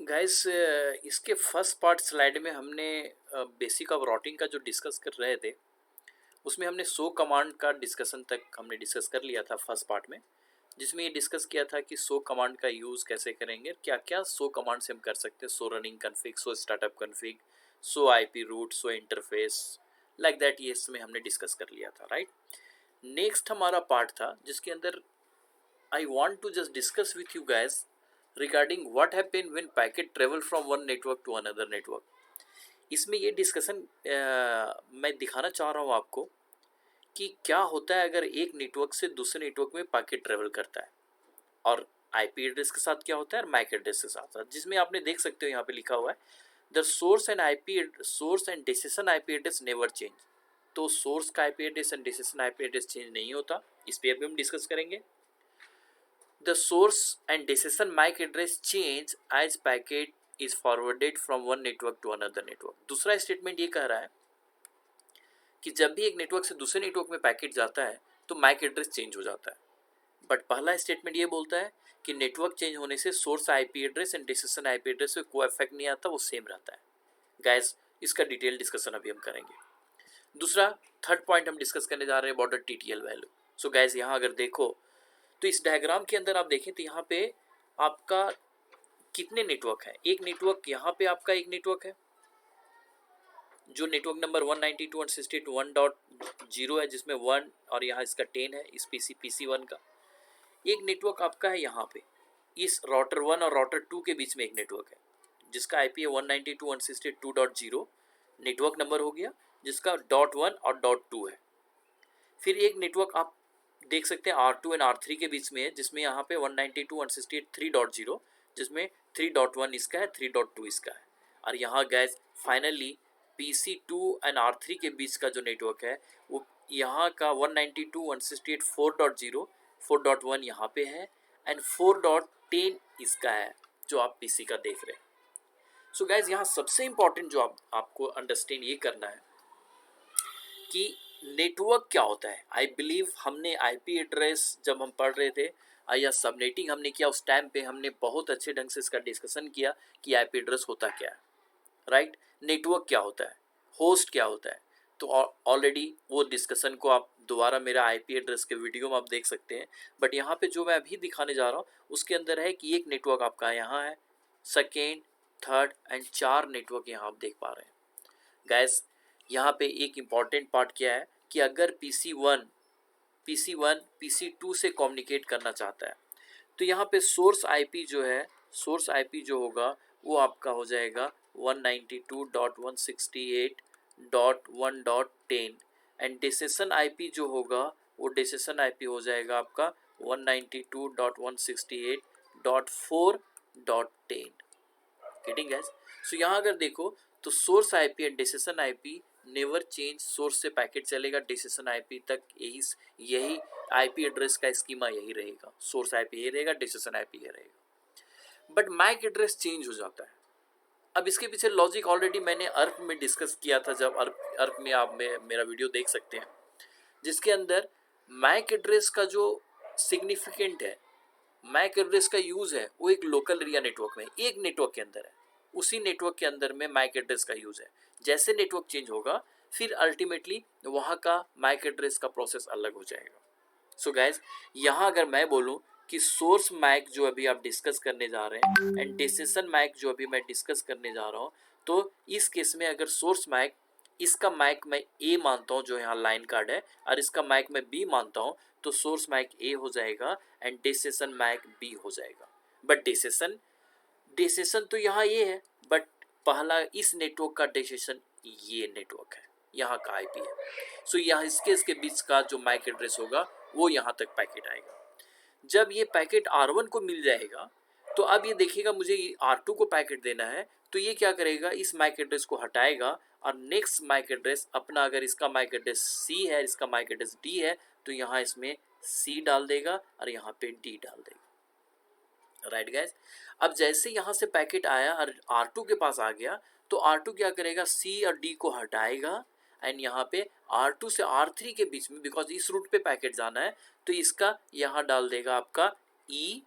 Guys इसके first part slide में हमने बेसिक ऑफ राउटिंग का जो डिस्कस कर रहे थे उसमें हमने सो कमांड का डिस्कशन तक हमने डिस्कस कर लिया था फर्स्ट पार्ट में, जिसमें ये डिस्कस किया था कि सो कमांड का यूज़ कैसे करेंगे, क्या क्या सो कमांड से हम कर सकते हैं। सो running config, so startup config, so IP root, so interface, like that, ये इसमें हमने डिस्कस कर लिया था, राइट। नेक्स्ट हमारा पार्ट था जिसके अंदर I want to just discuss with you guys regarding what happen when packet travel from one network to another network। इसमें ये डिस्कशन मैं दिखाना चाह रहा हूँ आपको कि क्या होता है अगर एक नेटवर्क से दूसरे नेटवर्क में पैकेट ट्रेवल करता है, और आईपी एड्रेस के साथ क्या होता है, मैक एड्रेस के साथ साथ, जिसमें आपने देख सकते हो यहाँ पे लिखा हुआ है the source and destination IP address never change. तो सोर्स का IP address and destination IP address change नहीं होता, इस पर अभी हम डिस्कस करेंगे। The source and destination MAC address change as packet is forwarded from one network to another network। दूसरा स्टेटमेंट ये कह रहा है कि जब भी एक नेटवर्क से दूसरे नेटवर्क में पैकेट जाता है तो मैक एड्रेस चेंज हो जाता है। बट पहला स्टेटमेंट ये बोलता है कि नेटवर्क चेंज होने से source IP address and destination IP address में कोई इफेक्ट नहीं आता, वो सेम रहता है। गाइस इसका डिटेल डिस्कशन अभी हम करेंगे। दूसरा थर्ड पॉइंट हम डिस्कस करने जा रहे हैं about the TTL value. So guys यहाँ अगर देखो तो इस डायग्राम के अंदर आप देखें तो यहाँ पे आपका कितने नेटवर्क है। एक नेटवर्क यहाँ पे आपका एक नेटवर्क है जो नेटवर्क नंबर 192.168.1.0 है, जिसमें 1 और यहाँ इसका 10 है, इस PC1 का। एक नेटवर्क आपका है यहाँ पे इस राउटर 1 और राउटर 2 के बीच में एक नेटवर्क है जिसका IP है 192.168.2.0 नेटवर्क नंबर हो गया, जिसका .1 और .2 है। फिर एक नेटवर्क आप देख सकते हैं R2 एंड R3 के बीच में है, जिसमें यहाँ पे 192.168.3.0, जिसमें 3.1 इसका है, 3.2 इसका है। और यहाँ gas finally PC2 and R3 के बीच का जो नेटवर्क है वो यहाँ का 192.168.4.0, 4.1 यहाँ पे है एंड 4.10 इसका है जो आप PC का देख रहे हैं। सो गैस यहाँ सबसे इम्पॉर्टेंट जो आपको अंडरस्टैंड ये करना है कि नेटवर्क क्या होता है। आई बिलीव हमने आईपी एड्रेस जब हम पढ़ रहे थे या सबनेटिंग हमने किया उस टाइम पे हमने बहुत अच्छे ढंग से इसका डिस्कशन किया कि आईपी एड्रेस होता क्या है, राइट। नेटवर्क क्या होता है, होस्ट क्या होता है, तो ऑलरेडी वो डिस्कशन को आप दोबारा मेरा आईपी एड्रेस के वीडियो में आप देख सकते हैं। बट यहाँ पे जो मैं अभी दिखाने जा रहा हूँ उसके अंदर है कि एक नेटवर्क आपका यहाँ है, सेकेंड, थर्ड एंड 4 नेटवर्क यहाँ आप देख पा रहे हैं। गैस यहाँ पे एक इम्पॉर्टेंट पार्ट क्या है कि अगर PC1 PC2 से कम्युनिकेट करना चाहता है तो यहाँ पे सोर्स आईपी जो है, सोर्स आईपी जो होगा वो आपका हो जाएगा 192.168.1.10 एंड डेस्टिनेशन आईपी जो होगा वो डेस्टिनेशन आईपी हो जाएगा आपका 192.168.4.10। Getting guys. सो यहाँ अगर देखो तो source IP and destination IP never change. Source से पैकेट चलेगा डेस्टिनेशन आईपी तक, यही आईपी एड्रेस का स्कीमा यही रहेगा। सोर्स आईपी यही रहेगा, डेस्टिनेशन आईपी यही रहेगा। बट मैक एड्रेस चेंज हो जाता है। अब इसके पीछे लॉजिक ऑलरेडी मैंने अर्क में डिस्कस किया था, जब अर्क में आप मेरा वीडियो देख सकते हैं, जिसके अंदर मैक एड्रेस का जो सिग्निफिकेंट है, मैक एड्रेस का यूज़ है वो एक लोकल एरिया नेटवर्क में एक नेटवर्क के अंदर है, उसी नेटवर्क के अंदर में मैक एड्रेस का यूज़ है। जैसे नेटवर्क चेंज होगा फिर अल्टीमेटली वहाँ का मैक एड्रेस का प्रोसेस अलग हो जाएगा। सो गाइज यहाँ अगर मैं बोलूँ कि सोर्स मैक जो अभी आप डिस्कस करने जा रहे हैं एंड डेस्टिनेशन मैक जो अभी मैं डिस्कस करने जा रहा हूँ, तो इस केस में अगर सोर्स मैक, इसका मैक मैं ए मानता हूँ जो यहाँ लाइन कार्ड है, और इसका मैक मैं बी मानता हूँ, तो सोर्स मैक ए हो जाएगा एंड डेस्टिनेशन मैक बी हो जाएगा। बट डेस्टिनेशन तो यहाँ ये है, बट पहला इस नेटवर्क का डेस्टिनेशन ये नेटवर्क है, यहाँ का आईपी है। सो यहाँ इसके बीच का जो मैक एड्रेस होगा वो यहाँ तक पैकेट आएगा। जब ये पैकेट R1 को मिल जाएगा तो अब ये देखिएगा मुझे R2 को पैकेट देना है, तो ये क्या करेगा, इस मैक एड्रेस को हटाएगा और नेक्स्ट मैक एड्रेस अपना, अगर इसका मैक एड्रेस C है, इसका मैक एड्रेस D है, तो यहाँ इसमें C डाल देगा और यहाँ पे D डाल देगा, राइट गाइस। अब जैसे यहाँ से पैकेट आया और R2 के पास आ गया तो R2 क्या करेगा, C और D को हटाएगा एंड यहाँ पे R2 से R3 के बीच में, बिकॉज इस रूट पे पैकेट जाना है, तो इसका यहाँ डाल देगा आपका E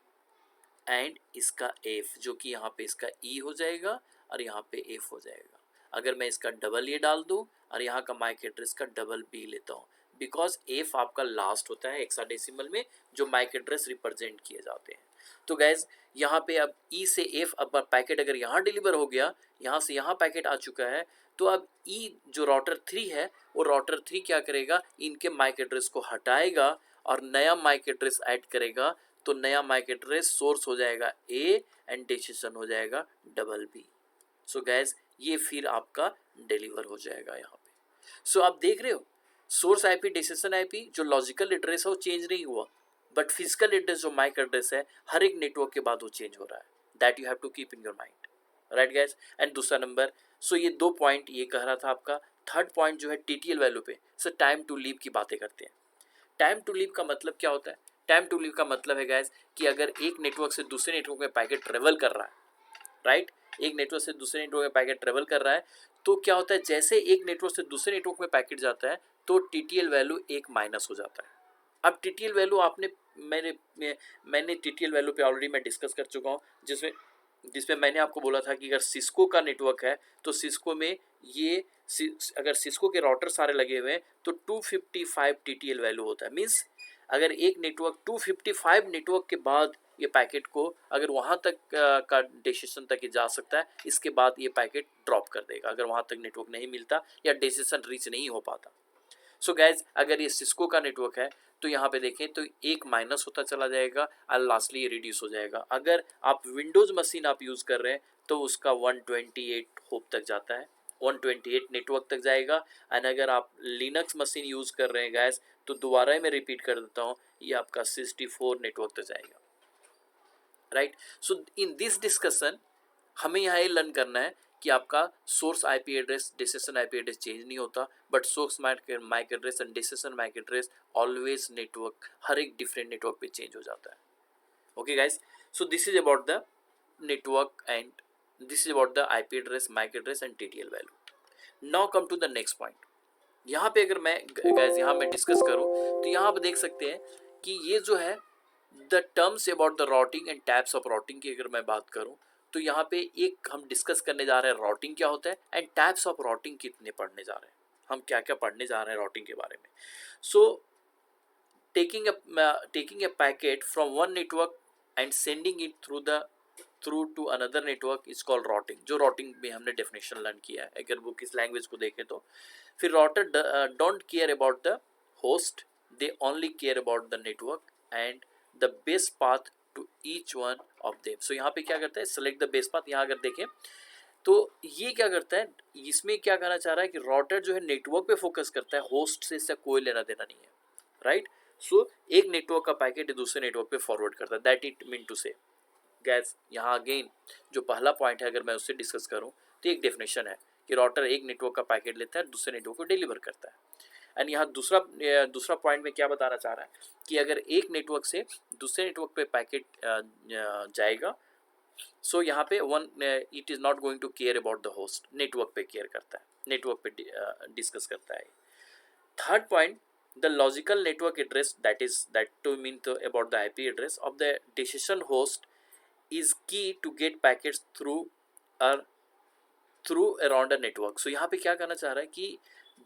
एंड इसका एफ, जो कि यहाँ पे इसका ई हो जाएगा और यहाँ पे एफ हो जाएगा। अगर मैं इसका डबल ए डाल दूँ और यहाँ का मैक एड्रेस का डबल बी लेता हूँ, बिकॉज एफ आपका लास्ट होता है हेक्साडेसिमल में जो मैक एड्रेस रिप्रेजेंट किए जाते हैं। तो गैस यहाँ पे अब ई से एफ, अब पैकेट अगर यहाँ डिलीवर हो गया, यहाँ से यहाँ पैकेट आ चुका है, तो अब ई जो राउटर 3 है वो राउटर 3 क्या करेगा, इनके मैक एड्रेस को हटाएगा और नया मैक एड्रेस ऐड करेगा। तो नया मैक एड्रेस सोर्स हो जाएगा ए एंड डेस्टिनेशन हो जाएगा डबल बी। सो गैस ये फिर आपका डिलीवर हो जाएगा यहाँ पे। सो आप देख रहे हो सोर्स आईपी डेस्टिनेशन आईपी जो लॉजिकल एड्रेस है वो चेंज नहीं हुआ, बट फिजिकल एड्रेस जो मैक एड्रेस है हर एक नेटवर्क के बाद वो चेंज हो रहा है। That you have to keep in your mind, right guess. And दूसरा नंबर, सो ये 2 पॉइंट ये कह रहा था आपका। थर्ड पॉइंट जो है टीटीएल वैल्यू पे, सो टाइम टू लीव की बातें करते हैं। टाइम टू लीव का मतलब क्या होता है? टाइम टू लीव का मतलब है गैस कि अगर एक नेटवर्क से दूसरे नेटवर्क में पैकेट ट्रेवल कर रहा है, राइट, एक नेटवर्क से दूसरे नेटवर्क में पैकेट ट्रेवल कर रहा है, तो क्या होता है, जैसे एक नेटवर्क से दूसरे नेटवर्क में पैकेट जाता है तो टीटीएल वैल्यू एक माइनस हो जाता है। अब टीटीएल वैल्यू आपने मैंने टीटीएल वैल्यू पे ऑलरेडी मैं डिस्कस कर चुका हूँ, जिसमें मैंने आपको बोला था कि अगर सिस्को का नेटवर्क है तो सिस्को में ये अगर सिस्को के राउटर सारे लगे हुए हैं तो 255 टीटीएल वैल्यू होता है। मीन्स अगर एक नेटवर्क 255 नेटवर्क के बाद ये पैकेट को अगर वहाँ तक का डेस्टिनेशन तक ये जा सकता है, इसके बाद ये पैकेट ड्रॉप कर देगा अगर वहाँ तक नेटवर्क नहीं मिलता या डेस्टिनेशन रीच नहीं हो पाता। सो गैस अगर ये सिस्को का नेटवर्क है तो यहाँ पे देखें तो एक माइनस होता चला जाएगा और लास्टली ये रिड्यूस हो जाएगा। अगर आप विंडोज़ मशीन आप यूज़ कर रहे हैं तो उसका 128 होप तक जाता है, 128 नेटवर्क तक जाएगा। एंड अगर आप लिनक्स मशीन यूज़ कर रहे हैं गैस तो दोबारा मैं रिपीट कर देता हूँ, ये आपका 64 नेटवर्क तक जाएगा, right. So in this discussion हमें यहाँ ये लर्न करना है कि आपका source IP address destination IP address change नहीं होता, but source MAC address and destination MAC address always network हर एक डिफरेंट नेटवर्क पे चेंज हो जाता है। Okay guys, so this is about the network and this is about the IP address, MAC address and TTL value. Now come to the next point. यहाँ पे अगर मैं गाइस यहाँ मैं डिस्कस करूँ तो यहाँ पे देख सकते हैं कि ये जो है the terms about the routing and types of routing की अगर मैं बात करूँ तो यहाँ पे एक हम डिस्कस करने जा रहे हैं राउटिंग क्या होता है एंड टाइप्स ऑफ राउटिंग कितने पढ़ने जा रहे हैं, हम क्या क्या पढ़ने जा रहे हैं राउटिंग के बारे में। सो taking a packet from one network and sending it through to another network is called routing। जो routing में हमने definition learn किया है अगर वो किस language को देखें तो। फिर router don't care about the host, they only care about the network and the best path to each one of them। so यहाँ पे क्या करता है, select the best path। यहाँ अगर देखें तो ये क्या करता है, इसमें क्या कहना चाह रहा है कि राउटर जो है नेटवर्क पे फोकस करता है, होस्ट से इससे कोई लेना देना नहीं है, राइट। सो एक नेटवर्क का पैकेट दूसरे नेटवर्क पे फॉरवर्ड करता है, दैट इट मीन टू से। गैस यहाँ अगेन जो पहला पॉइंट है अगर मैं उससे डिस्कस करूँ तो एक डेफिनेशन है कि राउटर एक नेटवर्क का पैकेट लेता है दूसरे नेटवर्क को डिलीवर करता है। एंड यहाँ दूसरा पॉइंट में क्या बताना चाह रहा है कि अगर एक नेटवर्क से दूसरे नेटवर्क पे पैकेट जाएगा, सो यहाँ पे it is not going to care about the host, network पे केयर करता है, नेटवर्क पे डिस्कस करता है। Third point, the logical network address that to mean to about the IP address of the decision host is key to get packets through around a network। so यहाँ पे क्या कहना चाह रहा है कि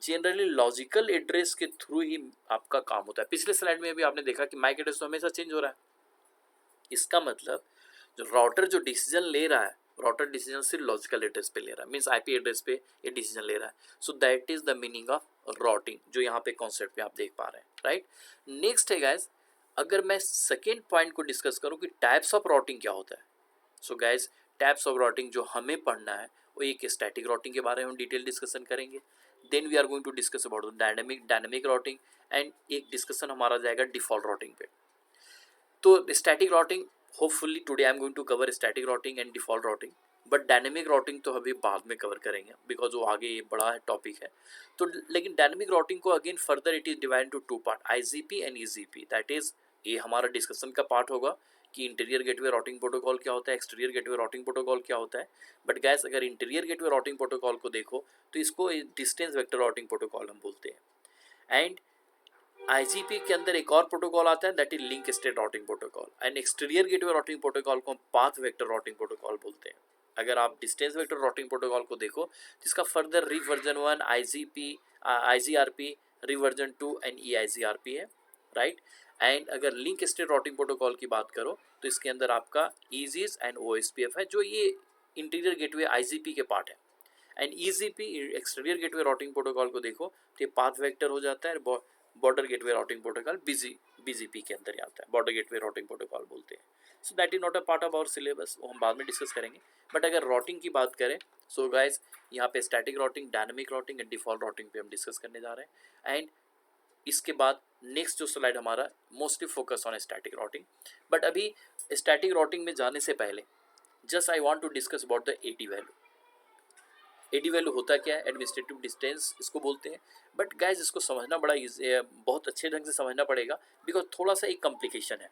जनरली लॉजिकल एड्रेस के through ही आपका काम होता है। पिछले स्लाइड में भी आपने देखा कि मैक एड्रेस तो हमेशा चेंज हो रहा है, इसका मतलब जो राउटर जो डिसीजन ले रहा है, राउटर डिसीजन सिर्फ लॉजिकल एड्रेस पे ले रहा है, मीन्स आईपी एड्रेस पे ये डिसीजन ले रहा है। सो that is the meaning of routing जो यहाँ पे कॉन्सेप्ट पे आप देख पा रहे हैं, राइट। नेक्स्ट है गाइज, अगर मैं सेकेंड पॉइंट को डिस्कस करूँ कि टाइप्स ऑफ राउटिंग क्या होता है। So guys types of routing जो हमें पढ़ना है वो एक स्टैटिक राउटिंग के बारे में हम डिटेल डिस्कशन करेंगे। Then we are going to discuss about dynamic routing and एक डिस्कशन हमारा जाएगा डिफॉल्ट राउटिंग पे। तो static routing hopefully today I am going to cover static routing and default routing, but dynamic routing तो अभी बाद में कवर करेंगे बिकॉज वो आगे ये बड़ा टॉपिक है। तो लेकिन डायनेमिक राउटिंग को again further it is divide two 2 part, IGP and EGP. That is ये हमारा डिस्कशन का पार्ट होगा कि इंटीरियर गेटवे राउटिंग प्रोटोकॉल क्या होता है, एक्सटीरियर गेटवे राउटिंग प्रोटोकॉल क्या होता है। बट गैस अगर इंटीरियर गेटवे राउटिंग प्रोटोकॉल को देखो तो इसको डिस्टेंस वेक्टर राउटिंग प्रोटोकॉल हम बोलते हैं। एंड आईजीपी के अंदर एक और प्रोटोकॉल आता है, that is link state routing protocol. And exterior gateway routing protocol को हम पाथ वेक्टर राउटिंग प्रोटोकॉल बोलते हैं। अगर आप डिस्टेंस वेक्टर राउटिंग प्रोटोकॉल को देखो, जिसका further version 1 IGP IGRP, version 2 and EIGRP है, राइट। एंड अगर लिंक स्टेट राउटिंग प्रोटोकॉल की बात करो तो इसके अंदर आपका ईजीएस एंड ओएसपीएफ है, जो ये इंटीरियर गेटवे आईजीपी के पार्ट है। And EGP exterior gateway routing protocol को देखो तो ये पाथ वेक्टर हो जाता है। Border gateway routing protocol BGP के अंदर ही आता है, बॉर्डर गेटवे राउटिंग प्रोटोकॉल बोलते हैं। So that is not a part of our syllabus, वो हम बाद में डिस्कस करेंगे। बट अगर राउटिंग की बात करें, सो गाइज यहाँ पे static routing, dynamic routing and default routing पे हम डिस्कस करने जा रहे हैं। एंड इसके बाद नेक्स्ट जो स्लाइड हमारा mostly focus on static routing. But अभी स्टैटिक राउटिंग में जाने से पहले just I want to discuss about the AD value. AD value होता क्या है? एडमिनिस्ट्रेटिव डिस्टेंस इसको बोलते हैं। बट गाइज इसको समझना बड़ा बहुत अच्छे ढंग से समझना पड़ेगा, बिकॉज थोड़ा सा एक कॉम्प्लिकेशन है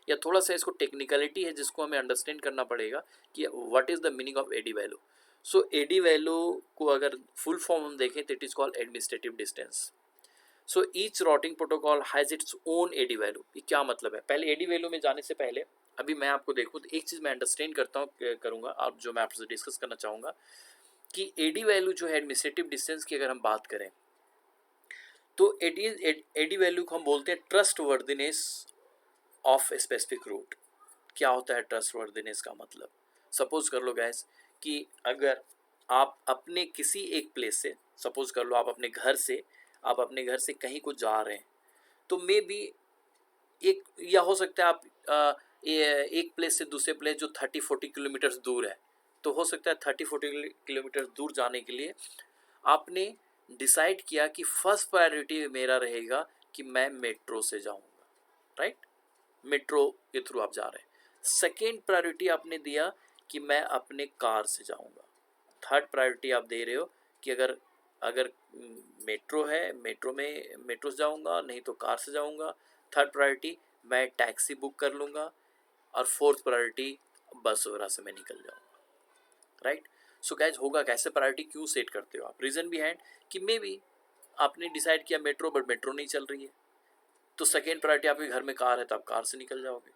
या थोड़ा सा इसको टेक्निकलिटी है जिसको हमें अंडरस्टैंड करना पड़ेगा कि what is the meaning of AD value. So AD value को अगर फुल फॉर्म हम देखें तो it is called administrative distance. So each routing protocol has its own AD value. ये क्या मतलब है? पहले एडी वैल्यू में जाने से पहले अभी मैं आपको देखूँ तो एक चीज़ मैं अंडरस्टैंड करूँगा, आप जो मैं आपसे डिस्कस करना चाहूँगा कि एडी वैल्यू जो है एडमिनिस्ट्रेटिव डिस्टेंस की अगर हम बात करें तो एडी वैल्यू को हम बोलते हैं trustworthiness of specific route. क्या होता है ट्रस्ट वर्दिनेस का मतलब? सपोज कर लो गैस कि अगर आप अपने किसी एक प्लेस से, सपोज कर लो आप अपने घर से कहीं को जा रहे हैं, तो मे बी एक या हो सकता है आप एक प्लेस से दूसरे प्लेस जो 30-40 किलोमीटर्स दूर है, तो हो सकता है 30-40 किलोमीटर दूर जाने के लिए आपने डिसाइड किया कि फर्स्ट प्रायोरिटी मेरा रहेगा कि मैं मेट्रो से जाऊंगा, राइट। मेट्रो के थ्रू आप जा रहे हैं। सेकेंड प्रायोरिटी आपने दिया कि मैं अपने कार से जाऊंगा। थर्ड प्रायोरिटी आप दे रहे हो कि अगर अगर मेट्रो है, मेट्रो से जाऊंगा, नहीं तो कार से जाऊंगा। थर्ड प्रायोरिटी मैं टैक्सी बुक कर लूँगा। और फोर्थ प्रायोरिटी बस वगैरह से मैं निकल जाऊँगा, राइट। सो गाइज होगा कैसे? प्रायोरिटी क्यों सेट करते हो आप? रीज़न बिहाइंड कि मे बी आपने डिसाइड किया मेट्रो, बट मेट्रो नहीं चल रही है, तो सेकेंड प्रायोरिटी आपके घर में कार है तो आप कार से निकल जाओगे।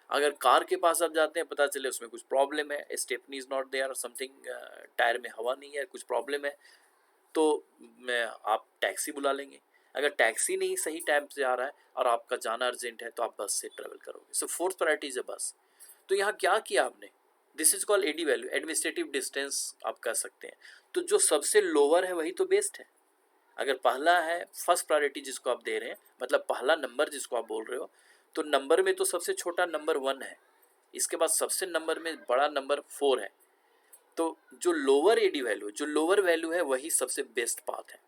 अगर कार के पास आप जाते हैं, पता चले उसमें कुछ प्रॉब्लम है, stepney is not there, something tyre में हवा नहीं है, कुछ प्रॉब्लम है, तो आप टैक्सी बुला लेंगे। अगर टैक्सी नहीं सही टाइम से आ रहा है और आपका जाना अर्जेंट है, तो आप बस से ट्रेवल करोगे। सो फोर्थ प्रायोरिटी इज बस। तो यहाँ क्या किया आपने? This is called AD value, administrative distance आप कह सकते हैं। तो जो सबसे लोअर है वही तो बेस्ट है। अगर पहला है फर्स्ट प्रायोरिटी जिसको आप दे रहे हैं, मतलब पहला नंबर जिसको आप बोल रहे हो, तो नंबर में तो सबसे छोटा नंबर 1 है, इसके बाद सबसे नंबर में बड़ा नंबर 4 है। तो जो लोअर एडी वैल्यू, जो लोअर वैल्यू है, वही सबसे बेस्ट पाथ है,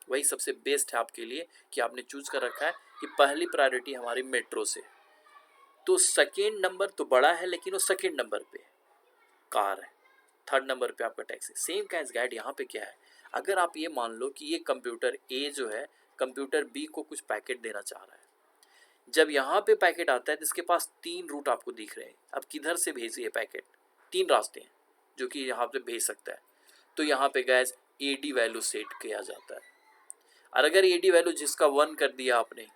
वही सबसे बेस्ट है आपके लिए कि आपने चूज कर रखा है कि पहली प्रायोरिटी हमारी मेट्रो से। तो सेकेंड नंबर तो बड़ा है, लेकिन वो सेकेंड नंबर पे कार है, थर्ड नंबर पे आपका टैक्सी। सेम कैस गाइड यहाँ पे क्या है? अगर आप ये मान लो कि ये कंप्यूटर ए जो है कंप्यूटर बी को कुछ पैकेट देना चाह रहा है, जब यहाँ पे पैकेट आता है तो इसके पास 3 रूट आपको दिख रहे हैं। अब किधर से भेजिए पैकेट? 3 रास्ते हैं जो कि यहाँ पे भेज सकता है। तो यहाँ पे गैस एडी वैल्यू सेट किया जाता है, और अगर एडी वैल्यू जिसका 1 कर दिया आपने,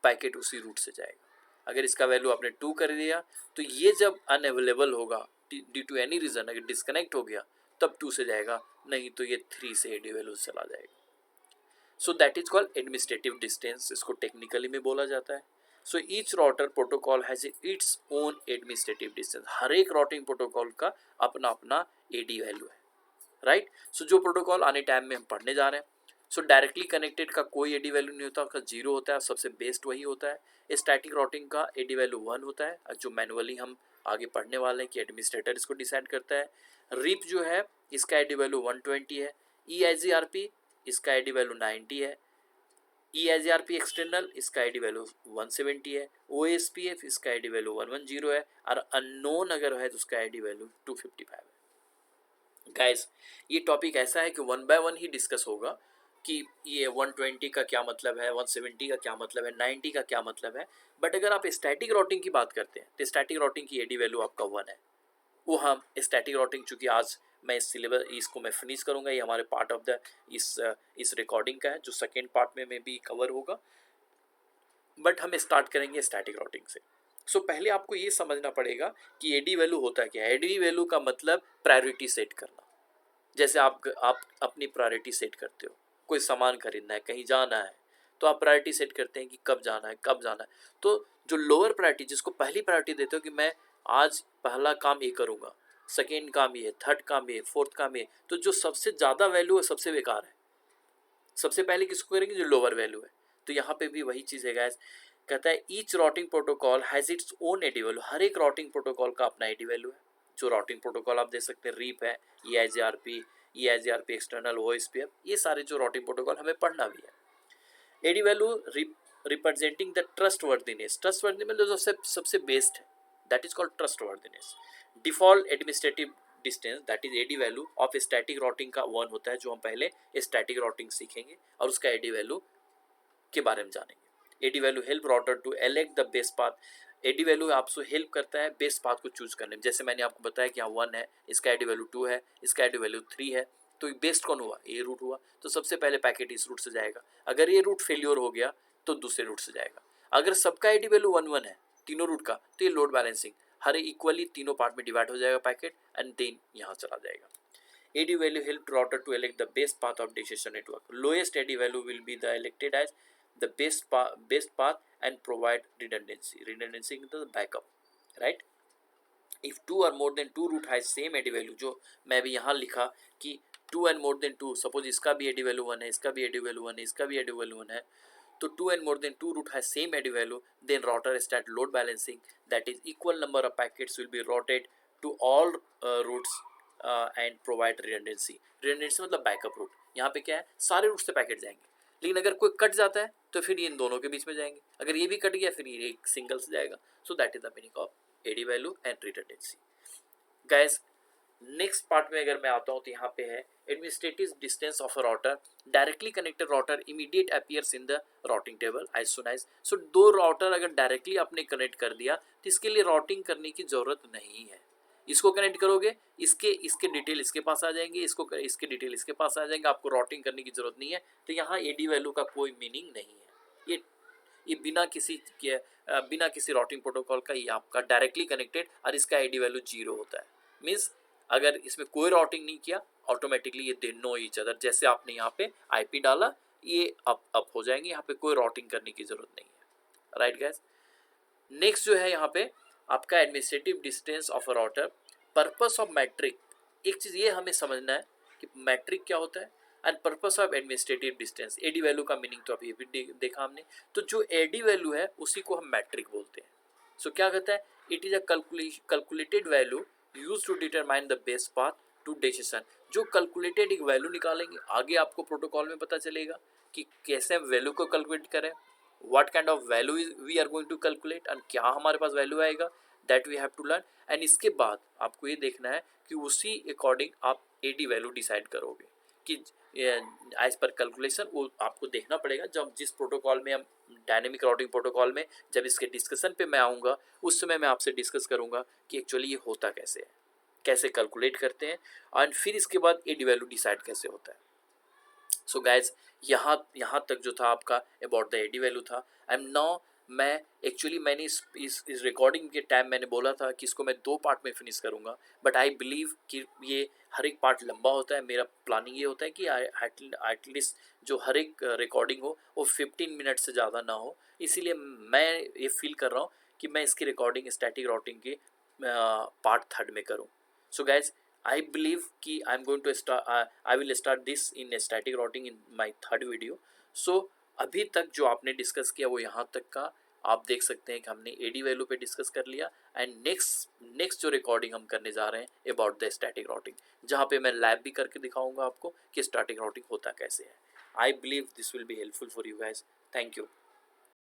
पैकेट उसी रूट से जाएगा। अगर इसका वैल्यू आपने 2 कर दिया, तो ये जब अनअवेलेबल होगा ड्यू टू एनी रीज़न, अगर डिस्कनेक्ट हो गया, तब 2 से जाएगा, नहीं तो ये 3 से एडी वैल्यू चला जाएगा। So that is called administrative distance, इसको टेक्निकली में बोला जाता है। So each router protocol has its own administrative distance. हर एक राउटिंग प्रोटोकॉल का अपना अपना एडी वैल्यू है, राइट। सो जो प्रोटोकॉल आने टाइम में हम पढ़ने जा रहे हैं, सो डायरेक्टली कनेक्टेड का कोई एडी वैल्यू नहीं होता, उसका 0 होता है, सबसे बेस्ट वही होता है। स्टैटिक राउटिंग का एडी वैल्यू 1 होता है, जो मैनुअली हम आगे पढ़ने वाले हैं कि एडमिनिस्ट्रेटर इसको डिसाइड करता है। रिप जो है इसका एडी वैल्यू 120 है। EIGRP इसका एडी वैल्यू 90 है। EIGRP एक्सटर्नल इसका आईडी वैल्यू 170 है। OSPF इसका आईडी वैल्यू 110 है, और अननोन अगर है तो उसका आईडी वैल्यू 255 है। गाइस ये टॉपिक ऐसा है कि 1 बाय 1 ही डिस्कस होगा कि ये 120 का क्या मतलब है, 170 का क्या मतलब है, 90 का क्या मतलब है। बट अगर आप स्टैटिक राउटिंग की बात करते हैं तो स्टैटिक राउटिंग की एडी वैल्यू आपका 1 है। वो हम स्टैटिक राउटिंग, चूँकि आज मैं इस सिलेबस इसको मैं फिनिश करूँगा, ये हमारे पार्ट ऑफ द इस रिकॉर्डिंग का है, जो सेकेंड पार्ट में भी कवर होगा। बट हम स्टार्ट करेंगे स्टैटिक राउटिंग से। सो पहले आपको ये समझना पड़ेगा कि एडी वैल्यू होता क्या है। एडी वैल्यू का मतलब प्रायोरिटी सेट करना। जैसे आप अपनी प्रायोरिटी सेट करते हो, कोई सामान खरीदना है, कहीं जाना है, तो आप प्रायोरिटी सेट करते हैं कि कब जाना है कब जाना है। तो जो लोअर प्रायोरिटी, जिसको पहली प्रायोरिटी देते हो कि मैं आज पहला काम ये करूँगा, सेकेंड काम ये, थर्ड काम ये, फोर्थ काम ये, तो जो सबसे ज़्यादा वैल्यू है सबसे बेकार है। सबसे पहले किसको करेंगे? जो लोअर वैल्यू है। तो यहाँ पे भी वही चीज़ है गाइस, कहता है each routing protocol has its own AD value. हर एक राउटिंग प्रोटोकॉल का अपना एडी वैल्यू है। जो राउटिंग प्रोटोकॉल आप देख सकते हैं, रीप है, EIGRP एक्सटर्नल OSPF, ये सारे जो राउटिंग प्रोटोकॉल हमें पढ़ना भी है। AD value representing the trustworthiness. Trustworthy मतलब जो सबसे बेस्ट है, that is called trustworthiness. Default administrative distance, that is AD value of static routing का 1 होता है, जो हम पहले स्टैटिक राउटिंग सीखेंगे और उसका एडी वैल्यू के बारे में जानेंगे। AD value help router to elect the best path. AD value आपको हेल्प करता है बेस्ट पाथ को चूज करने में। जैसे मैंने आपको बताया कि यहाँ 1 है, इसका एडी वैल्यू 2 है, इसका एडी वैल्यू 3 है, तो बेस्ट कौन हुआ? ये रूट हुआ, तो सबसे पहले पैकेट इस रूट से जाएगा। अगर ये रूट फेलियर हो गया तो दूसरे रूट से जाएगा। अगर सबका एडी वैल्यू 1-1 है तीनों रूट का, तो ये लोड बैलेंसिंग, हर इक्वली तीनों पार्ट में डिवाइड हो जाएगा पैकेट, एंड देन यहाँ चला जाएगा। AD value help router to elect the best path of decision network. Lowest AD value will be the elected as the best path and provide redundancy. Redundancy into the backup, right? If 2 or more than 2 root has same AD value, जो मैं भी यहाँ लिखा कि 2 and more than 2, suppose इसका भी AD value 1 है, इसका भी AD value 1 है, इसका भी AD value 1 है, तो 2 and more than 2 root has same AD value, then router start load balancing, that is equal number of packets will be routed to all routes and provide redundancy. Redundancy मतलब backup root. यहाँ पे क्या है, सारे root से packet जाएंगे, लेकिन अगर कोई कट जाता है तो फिर ये इन दोनों के बीच में जाएंगे, अगर ये भी कट गया फिर ये एक सिंगल से जाएगा। So that is the meaning of AD value and redundancy. Guys next part में अगर मैं आता हूँ तो यहाँ पे है administrative distance of a router. Directly connected router immediate appears in the routing table as soon as. So दो राउटर अगर डायरेक्टली आपने कनेक्ट कर दिया तो इसके लिए राउटिंग करने की जरूरत नहीं है। इसको कनेक्ट करोगे, इसके डिटेल इसके पास आ जाएंगे, इसके डिटेल इसके पास आ जाएंगे, आपको राउटिंग करने की जरूरत नहीं है। तो यहाँ एडी वैल्यू का कोई मीनिंग नहीं है। ये बिना किसी राउटिंग प्रोटोकॉल का ये आपका डायरेक्टली कनेक्टेड, और इसका एडी वैल्यू 0 होता है। मीन्स अगर इसमें कोई राउटिंग नहीं किया, ऑटोमेटिकली ये दे नो ईच अदर। जैसे आपने यहाँ पे आईपी डाला, ये अप हो जाएंगे, यहाँ पे कोई राउटिंग करने की जरूरत नहीं है। राइट गाइस, नेक्स्ट जो है यहाँ पे आपका administrative distance of a router. Purpose of metric, एक चीज़ ये हमें समझना है कि मैट्रिक क्या होता है and purpose of administrative distance. AD value का मीनिंग तो अभी भी देखा हमने। तो जो एडी वैल्यू है उसी को हम मैट्रिक बोलते हैं। सो क्या कहता है, it is a calculated value use to determine the best path to decision. जो कैलकुलेटेड एक वैल्यू निकालेंगे, आगे आपको प्रोटोकॉल में पता चलेगा कि कैसे वैल्यू को कैलकुलेट करें, what kind of value we are going to calculate, and क्या हमारे पास वैल्यू आएगा, that we have to learn। And इसके बाद आपको ये देखना है कि उसी अकॉर्डिंग आप एडी वैल्यू डिसाइड करोगे कि एज पर कैलकुलेशन। वो आपको देखना पड़ेगा जब जिस प्रोटोकॉल में हम डायनेमिक राउटिंग प्रोटोकॉल में जब इसके डिस्कशन पे मैं आऊँगा, उस समय मैं आपसे डिस्कस करूँगा कि एक्चुअली ये होता कैसे है, कैसे कैलकुलेट करते हैं, एंड फिर इसके बाद एडी वैल्यू डिसाइड कैसे होता है। सो गाइज यहाँ तक जो था आपका अबाउट द एडी वैल्यू था। एंड नाउ मैंने इस रिकॉर्डिंग के टाइम मैंने बोला था कि इसको मैं 2 पार्ट में फिनिश करूँगा, बट आई बिलीव कि ये हर एक पार्ट लंबा होता है। मेरा प्लानिंग ये होता है कि एटलीस्ट जो हर एक रिकॉर्डिंग हो वो 15 मिनट से ज़्यादा ना हो। इसीलिए मैं ये फील कर रहा हूँ कि मैं इसकी रिकॉर्डिंग स्टैटिक राउटिंग के पार्ट 3 में करूँ। सो गाइज I believe कि I will start this in static routing in my 3rd video। So अभी तक जो आपने डिस्कस किया वो यहाँ तक का आप देख सकते हैं कि हमने एडी वैल्यू पे डिस्कस कर लिया। एंड नेक्स्ट जो रिकॉर्डिंग हम करने जा रहे हैं अबाउट द स्टैटिक राउटिंग, जहाँ पे मैं लैब भी करके दिखाऊंगा आपको कि स्टैटिक राउटिंग होता कैसे है। I believe this will be helpful for you guys. Thank you.